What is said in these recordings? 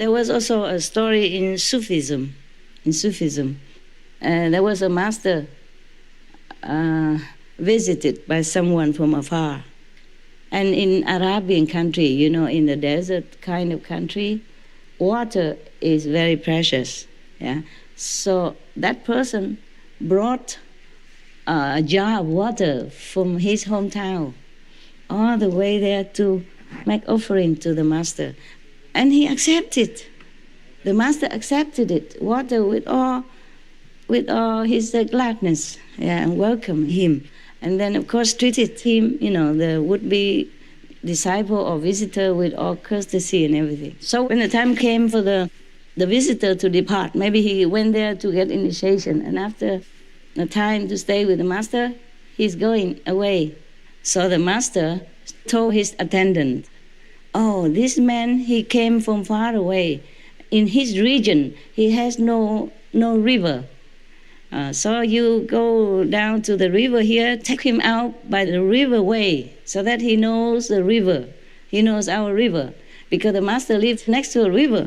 There was also a story in Sufism. There was a master visited by someone from afar. And in Arabian country, in the desert kind of country, water is very precious. Yeah. So that person brought a jar of water from his hometown all the way there to make offering to the master. And he accepted. The master accepted it, water with all his gladness, and welcomed him. And then, of course, treated him, the would-be disciple or visitor with all courtesy and everything. So when the time came for the visitor to depart, maybe he went there to get initiation, and after the time to stay with the master, he's going away. So the master told his attendant, "Oh, this man, he came from far away. In his region, he has no river. So you go down to the river here, take him out by the river way, so that he knows the river. He knows our river, because the master lives next to a river."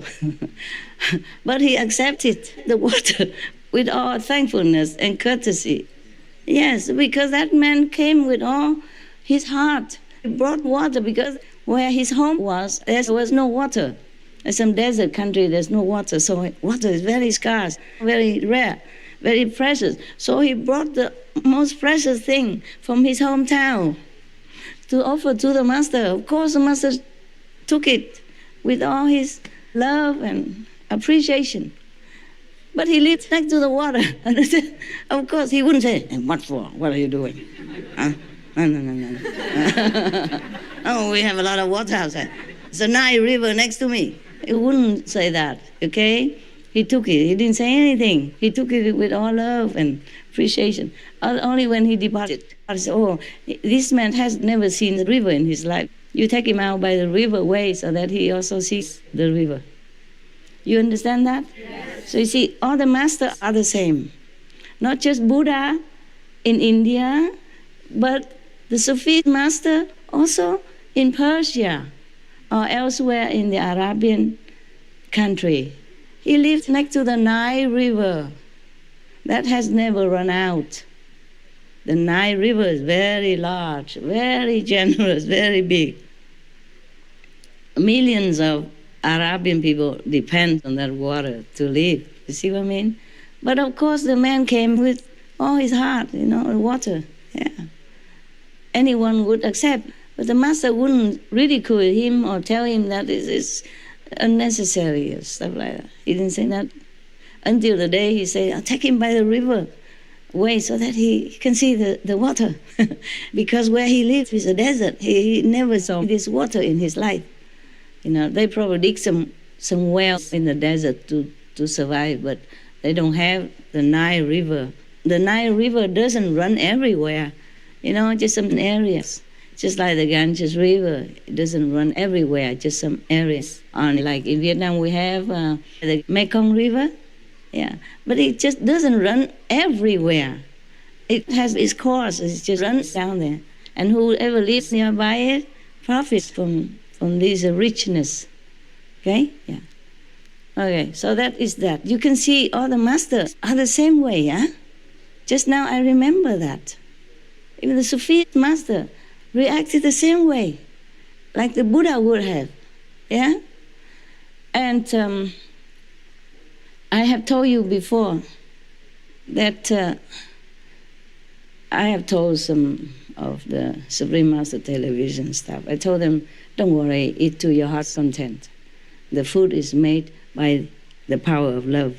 But he accepted the water with all thankfulness and courtesy. Yes, because that man came with all his heart. He brought water because where his home was, there was no water. In some desert country, there's no water, so water is very scarce, very rare, very precious. So he brought the most precious thing from his hometown to offer to the master. Of course, the master took it with all his love and appreciation. But he lived next to the water. Of course, he wouldn't say, "Hey, what for? What are you doing?" Huh? No. "Oh, we have a lot of water outside. It's a Nile River next to me." He wouldn't say that, okay? He took it. He didn't say anything. He took it with all love and appreciation. Only when he departed, I said, "Oh, this man has never seen the river in his life. You take him out by the river way so that he also sees the river." You understand that? Yes. So you see, all the masters are the same. Not just Buddha in India, but the Sufi master also in Persia or elsewhere in the Arabian country. He lived next to the Nile River. That has never run out. The Nile River is very large, very generous, very big. Millions of Arabian people depend on that water to live. You see what I mean? But of course, the man came with all his heart, the water. Yeah. Anyone would accept. But the master wouldn't ridicule him or tell him that it is unnecessary or stuff like that. He didn't say that. Until the day he said, "I'll take him by the river way so that he can see the water." Because where he lived is a desert. He never saw this water in his life. They probably dig some wells in the desert to survive, but they don't have the Nile River. The Nile River doesn't run everywhere, just some areas. Just like the Ganges River, it doesn't run everywhere, just some areas. Like in Vietnam, we have the Mekong River, but it just doesn't run everywhere. It has its course, it just runs down there. And whoever lives nearby it profits from this richness. Okay? Yeah. Okay, so that is that. You can see all the masters are the same way, huh? Just now I remember that. Even the Sufi master reacted the same way, like the Buddha would have, yeah? And I have told you before that I have told some of the Supreme Master television staff, I told them, "Don't worry, eat to your heart's content. The food is made by the power of love.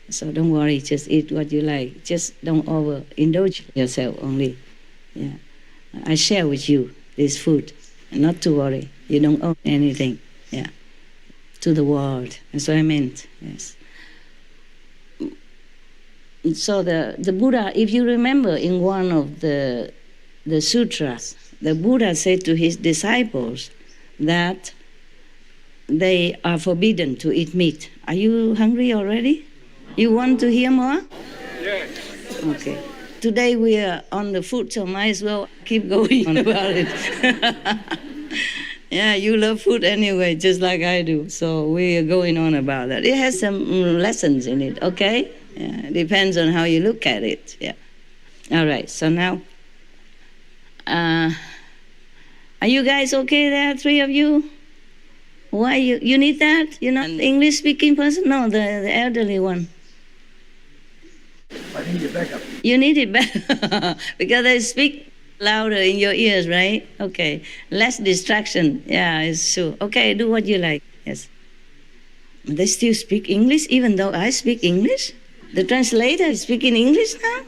So don't worry, just eat what you like. Just don't overindulge yourself only. Yeah. I share with you this food, and not to worry. You don't owe anything, to the world." That's what I meant, yes. So the Buddha, if you remember in one of the sutras, the Buddha said to his disciples that they are forbidden to eat meat. Are you hungry already? You want to hear more? Yes. Okay. Today we are on the food, so might as well keep going on about it. Yeah, you love food anyway, just like I do. So we are going on about that. It has some lessons in it, okay? Yeah, depends on how you look at it. Yeah. All right. So now, are you guys okay there, three of you? Why you need that? You're not an English speaking person? No, the elderly one. I need it back up. You need it better because I speak louder in your ears, right? Okay. Less distraction. Yeah, it's true. Okay, do what you like. Yes. They still speak English even though I speak English? The translator is speaking English now?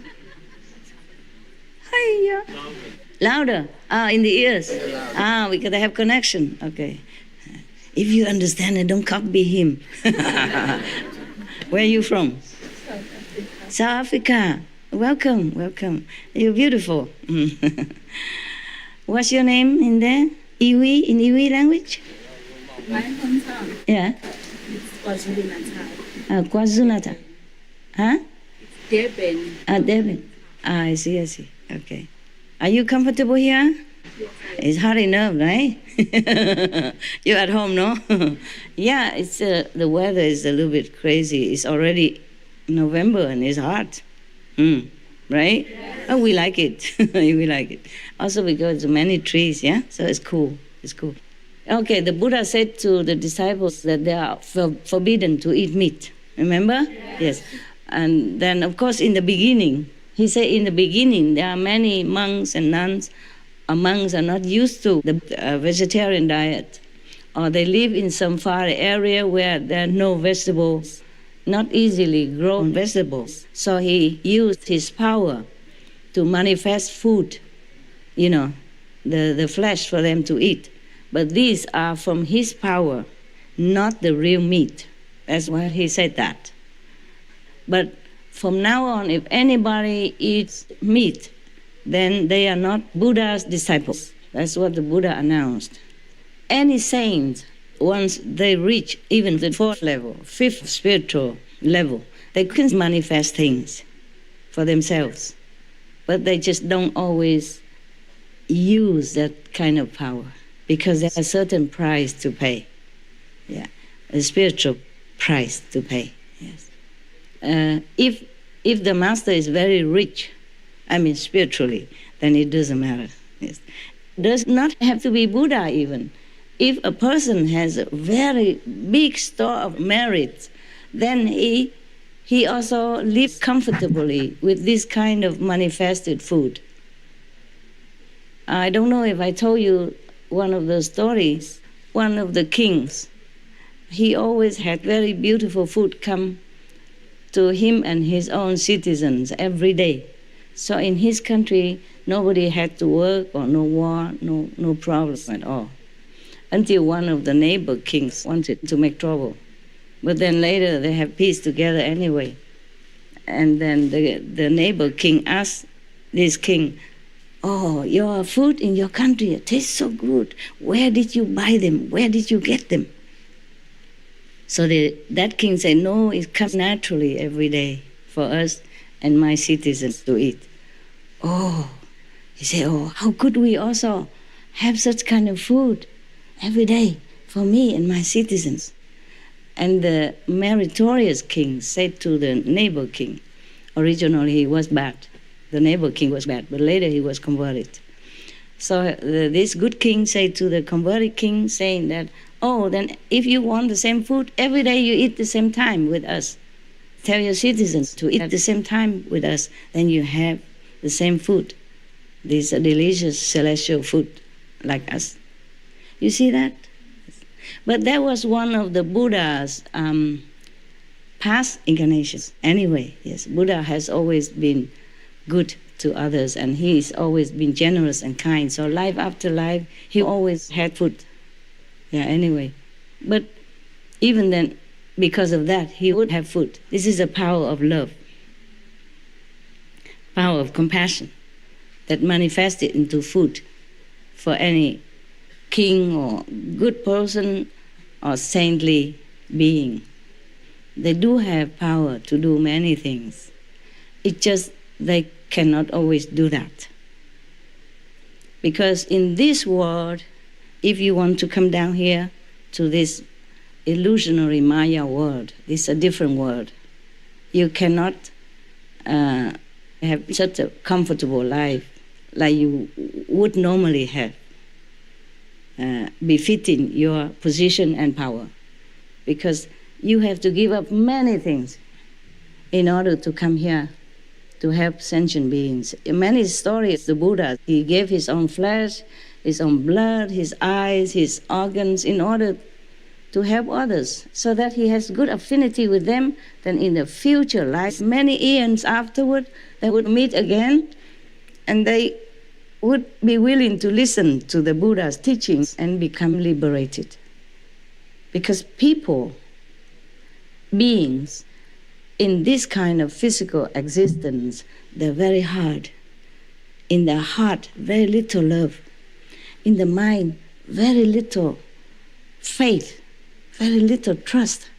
Hiya. Louder. Ah, in the ears. Ah, because they have connection. Okay. If you understand it, don't copy him. Where are you from? South Africa. Welcome, welcome. You're beautiful. What's your name in there? Iwi, in Iwi language? My hometown. Yeah. It's KwaZulu-Natal. KwaZulu-Natal. Huh? Durban. Devin. I see, I see. Okay. Are you comfortable here? Yes, It's hard enough, right? You're at home, no? Yeah, it's the weather is a little bit crazy. It's already November and it's hot. Right? Yes. Oh, we like it. We like it. Also because many trees, yeah? So it's cool. It's cool. Okay, the Buddha said to the disciples that they are forbidden to eat meat. Remember? Yes. And then, of course, in the beginning, he said in the beginning there are many monks and nuns. Monks are not used to the vegetarian diet, or they live in some far area where there are no vegetables, not easily grown vegetables. So he used his power to manifest food, the flesh for them to eat. But these are from his power, not the real meat. That's why he said that. But from now on, if anybody eats meat, then they are not Buddha's disciples. That's what the Buddha announced. Any saint, once they reach even the fourth level, fifth spiritual level, they can manifest things for themselves. But they just don't always use that kind of power because there's a certain price to pay. Yeah, a spiritual price to pay. Yes. If the master is very rich, spiritually, then it doesn't matter. Yes. Does not have to be Buddha even. If a person has a very big store of merits, then he also lives comfortably with this kind of manifested food. I don't know if I told you one of the stories. One of the kings, he always had very beautiful food come to him and his own citizens every day. So in his country, nobody had to work or no war, no problem at all. Until one of the neighbor kings wanted to make trouble. But then later they have peace together anyway. And then the neighbor king asked this king, "Oh, your food in your country tastes so good. Where did you buy them? Where did you get them?" So that king said, "No, it comes naturally every day for us and my citizens to eat." Oh, he said, "Oh, how could we also have such kind of food every day for me and my citizens?" And the meritorious king said to the neighbor king, originally he was bad. The neighbor king was bad, but later he was converted. So this good king said to the converted king, saying that, "Oh, then if you want the same food, every day you eat the same time with us. Tell your citizens to eat at the same time with us, then you have the same food, this delicious celestial food like us." You see that? But that was one of the Buddha's past incarnations. Anyway, yes, Buddha has always been good to others and he's always been generous and kind. So life after life, he always had food. Yeah, anyway. But even then, because of that, he would have food. This is the power of love, power of compassion that manifested into food for any king or good person or saintly being. They do have power to do many things. It's just they cannot always do that. Because in this world, if you want to come down here to this illusionary Maya world, this is a different world. You cannot have such a comfortable life like you would normally have, befitting your position and power, because you have to give up many things in order to come here to help sentient beings. In many stories, the Buddha, he gave his own flesh, his own blood, his eyes, his organs in order to help others, so that he has good affinity with them. Then in the future life, many eons afterward, they would meet again, and they would be willing to listen to the Buddha's teachings and become liberated. Because people, beings, in this kind of physical existence, they're very hard. In the heart, very little love. In the mind, very little faith, very little trust.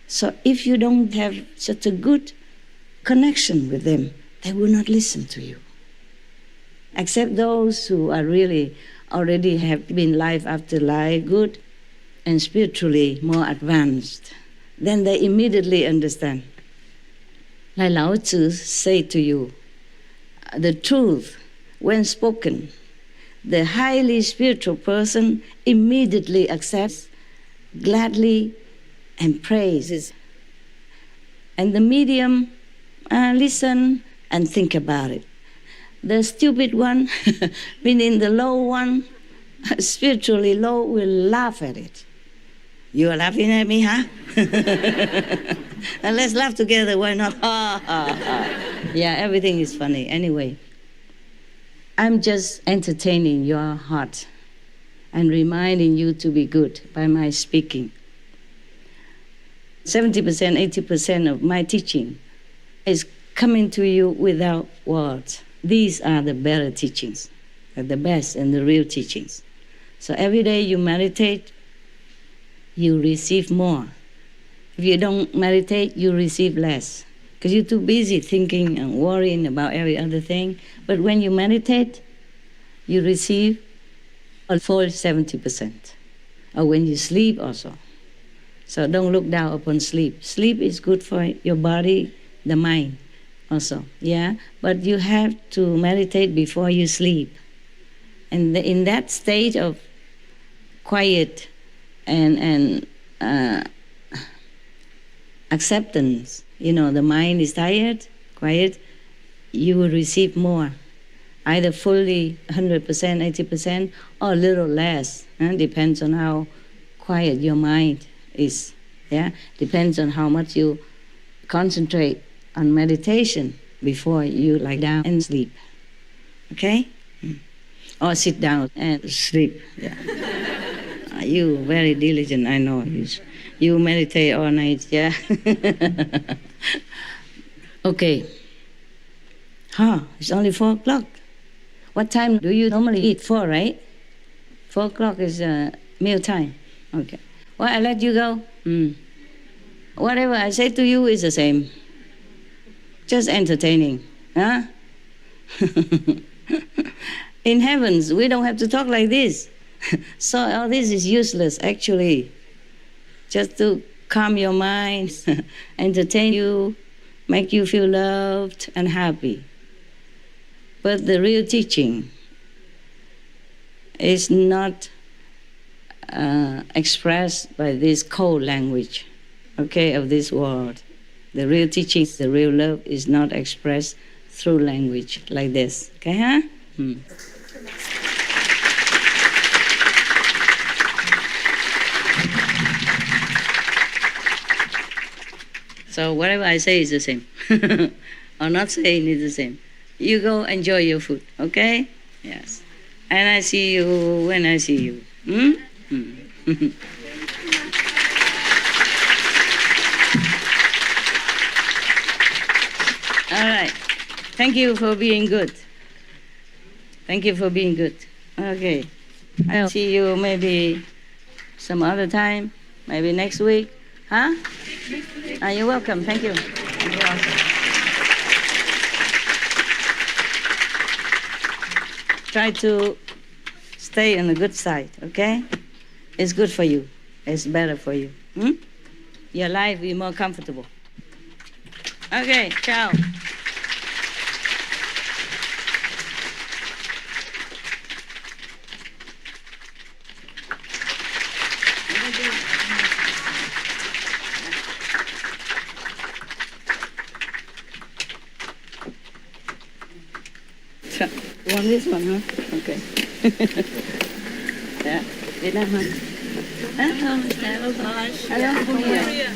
So if you don't have such a good connection with them, they will not listen to you. Except those who are really already have been life after life, good and spiritually more advanced, then they immediately understand. Like Lao Tzu say to you, the truth, when spoken, the highly spiritual person immediately accepts, gladly, and praises. And the medium listen and think about it. The stupid one, meaning the low one, spiritually low, will laugh at it. You are laughing at me, huh? And let's laugh together, why not? Yeah, everything is funny. Anyway, I'm just entertaining your heart and reminding you to be good by my speaking. 70%, 80% of my teaching is coming to you without words. These are the better teachings, the best and the real teachings. So every day you meditate, you receive more. If you don't meditate, you receive less, because you're too busy thinking and worrying about every other thing. But when you meditate, you receive a full 70%. Or when you sleep also. So don't look down upon sleep. Sleep is good for your body, the mind also, yeah? But you have to meditate before you sleep. And in that state of quiet and acceptance, the mind is tired, quiet, you will receive more, either fully 100%, 80%, or a little less. Depends on how quiet your mind is. Yeah, depends on how much you concentrate on meditation before you lie down and sleep. Okay? Or sit down and sleep. Yeah. You very diligent, I know. You meditate all night, yeah? Okay. It's only 4 o'clock. What time do you normally eat? 4, right? 4 o'clock is meal time. Okay. Well, I let you go. Whatever I say to you is the same. Just entertaining. Huh? In heavens, we don't have to talk like this. So all this is useless, actually. Just to calm your mind, entertain you, make you feel loved and happy. But the real teaching is not expressed by this cold language, okay, of this world. The real teaching, the real love is not expressed through language like this, okay, huh? So whatever I say is the same. Or not saying is the same. You go enjoy your food, okay? Yes. And I see you when I see you. All right. Thank you for being good. Thank you for being good. Okay. I'll see you maybe some other time, maybe next week. Huh? You're welcome. Thank you. You're welcome. Try to stay on the good side, okay? It's good for you. It's better for you. Your life will be more comfortable. Okay, ciao. You want this one, huh? Okay. Yeah, Vietnam, huh? Hello, from where?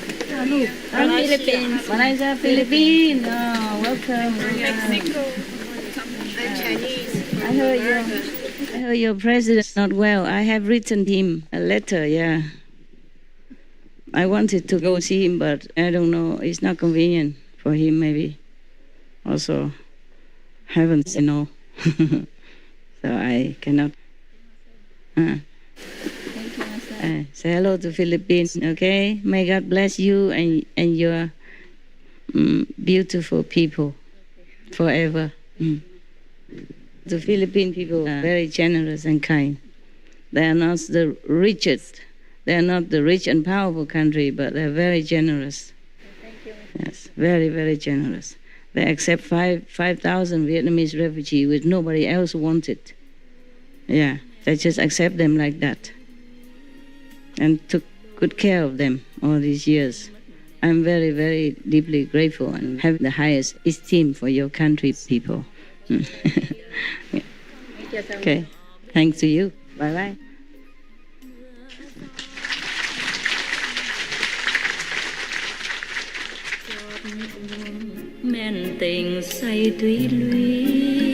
From Philippines. Malaysia, Philippines. Oh, welcome. Mexico. I'm Chinese. I heard your president not well. I have written him a letter, yeah. I wanted to go see him, but I don't know. It's not convenient for him, maybe. Also, haven't said no. So I cannot. Thank you, Master. Say hello to Philippines, okay? May God bless you and your beautiful people forever. The Philippine people are very generous and kind. They are not the richest. They are not the rich and powerful country, but they're very generous. Thank you. Yes, very, very generous. They accept 5,000 Vietnamese refugees which nobody else wanted. Yeah, they just accept them like that and took good care of them all these years. I'm very, very deeply grateful and have the highest esteem for your country people. Yeah. Thank you so much. Okay, thanks to you. Bye-bye. Men tình say thủy lũy